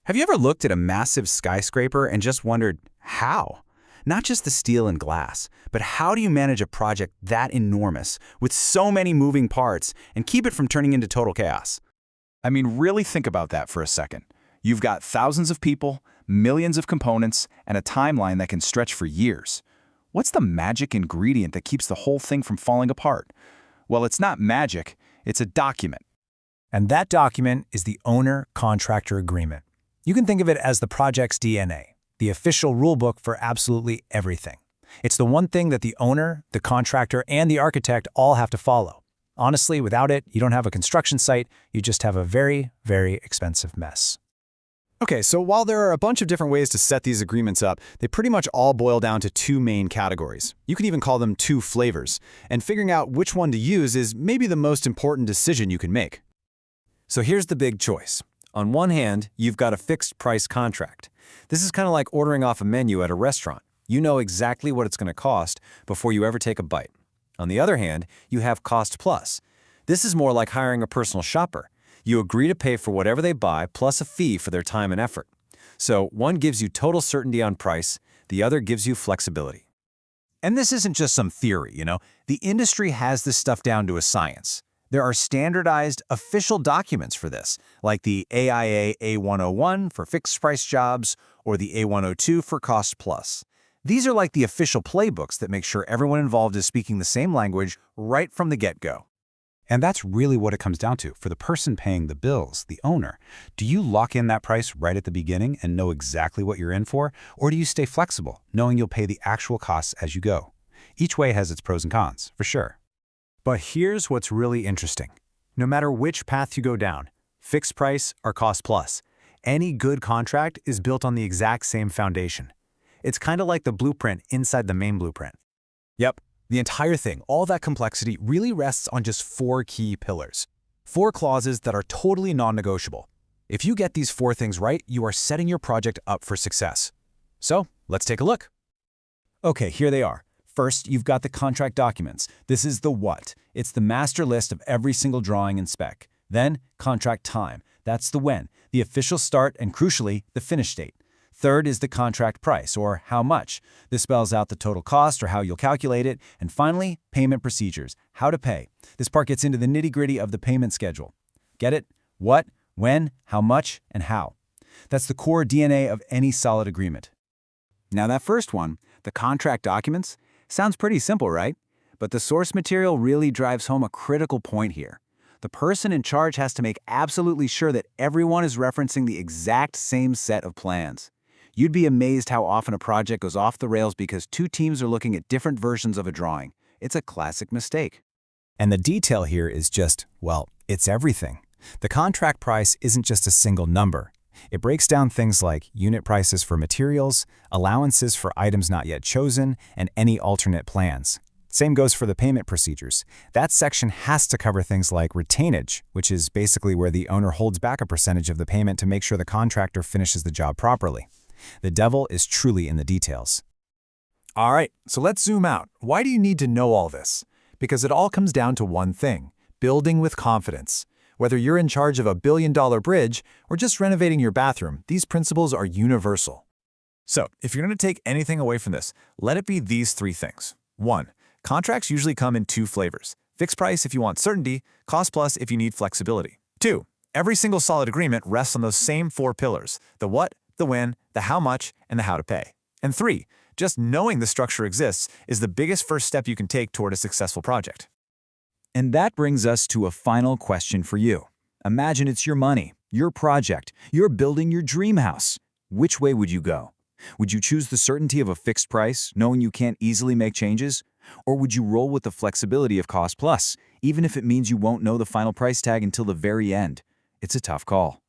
Have you ever looked at a massive skyscraper and just wondered, how? Not just the steel and glass, but how do you manage a project that enormous, with so many moving parts, and keep it from turning into total chaos? I mean, really think about that for a second. You've got thousands of people, millions of components, and a timeline that can stretch for years. What's the magic ingredient that keeps the whole thing from falling apart? Well, it's not magic, it's a document. And that document is the Owner-Contractor Agreement. You can think of it as the project's DNA, the official rulebook for absolutely everything. It's the one thing that the owner, the contractor, and the architect all have to follow. Honestly, without it, you don't have a construction site, you just have a very, very expensive mess. Okay, so while there are a bunch of different ways to set these agreements up, they pretty much all boil down to two main categories. You could even call them two flavors, and figuring out which one to use is maybe the most important decision you can make. So here's the big choice. On one hand, you've got a fixed price contract. This is kind of like ordering off a menu at a restaurant. You know exactly what it's going to cost before you ever take a bite. On the other hand, you have cost plus. This is more like hiring a personal shopper. You agree to pay for whatever they buy plus a fee for their time and effort. So one gives you total certainty on price, the other gives you flexibility. And this isn't just some theory, you know. The industry has this stuff down to a science. There are standardized official documents for this, like the AIA A101 for fixed-price jobs or the A102 for cost plus. These are like the official playbooks that make sure everyone involved is speaking the same language right from the get-go. And that's really what it comes down to. For the person paying the bills, the owner, do you lock in that price right at the beginning and know exactly what you're in for? Or do you stay flexible, knowing you'll pay the actual costs as you go? Each way has its pros and cons, for sure. But here's what's really interesting. No matter which path you go down, fixed price or cost plus, any good contract is built on the exact same foundation. It's kind of like the blueprint inside the main blueprint. Yep, the entire thing, all that complexity really rests on just four key pillars. Four clauses that are totally non-negotiable. If you get these four things right, you are setting your project up for success. So, let's take a look. Okay, here they are. First, you've got the contract documents. This is the what. It's the master list of every single drawing and spec. Then, contract time. That's the when, the official start, and crucially, the finish date. Third is the contract price, or how much. This spells out the total cost or how you'll calculate it. And finally, payment procedures, how to pay. This part gets into the nitty-gritty of the payment schedule. Get it? What, when, how much, and how. That's the core DNA of any solid agreement. Now that first one, the contract documents, sounds pretty simple, right? But the source material really drives home a critical point here. The person in charge has to make absolutely sure that everyone is referencing the exact same set of plans. You'd be amazed how often a project goes off the rails because two teams are looking at different versions of a drawing. It's a classic mistake. And the detail here is just, well, it's everything. The contract price isn't just a single number. It breaks down things like unit prices for materials, allowances for items not yet chosen, and any alternate plans. Same goes for the payment procedures. That section has to cover things like retainage, which is basically where the owner holds back a percentage of the payment to make sure the contractor finishes the job properly. The devil is truly in the details. All right, so let's zoom out. Why do you need to know all this? Because it all comes down to one thing: building with confidence. Whether you're in charge of a billion-dollar bridge or just renovating your bathroom, these principles are universal. So, if you're going to take anything away from this, let it be these three things. 1. Contracts usually come in two flavors: fixed price if you want certainty, cost plus if you need flexibility. 2. Every single solid agreement rests on those same four pillars: the what, the when, the how much, and the how to pay. And 3. Just knowing the structure exists is the biggest first step you can take toward a successful project. And that brings us to a final question for you. Imagine it's your money, your project, you're building your dream house. Which way would you go? Would you choose the certainty of a fixed price, knowing you can't easily make changes? Or would you roll with the flexibility of cost plus, even if it means you won't know the final price tag until the very end? It's a tough call.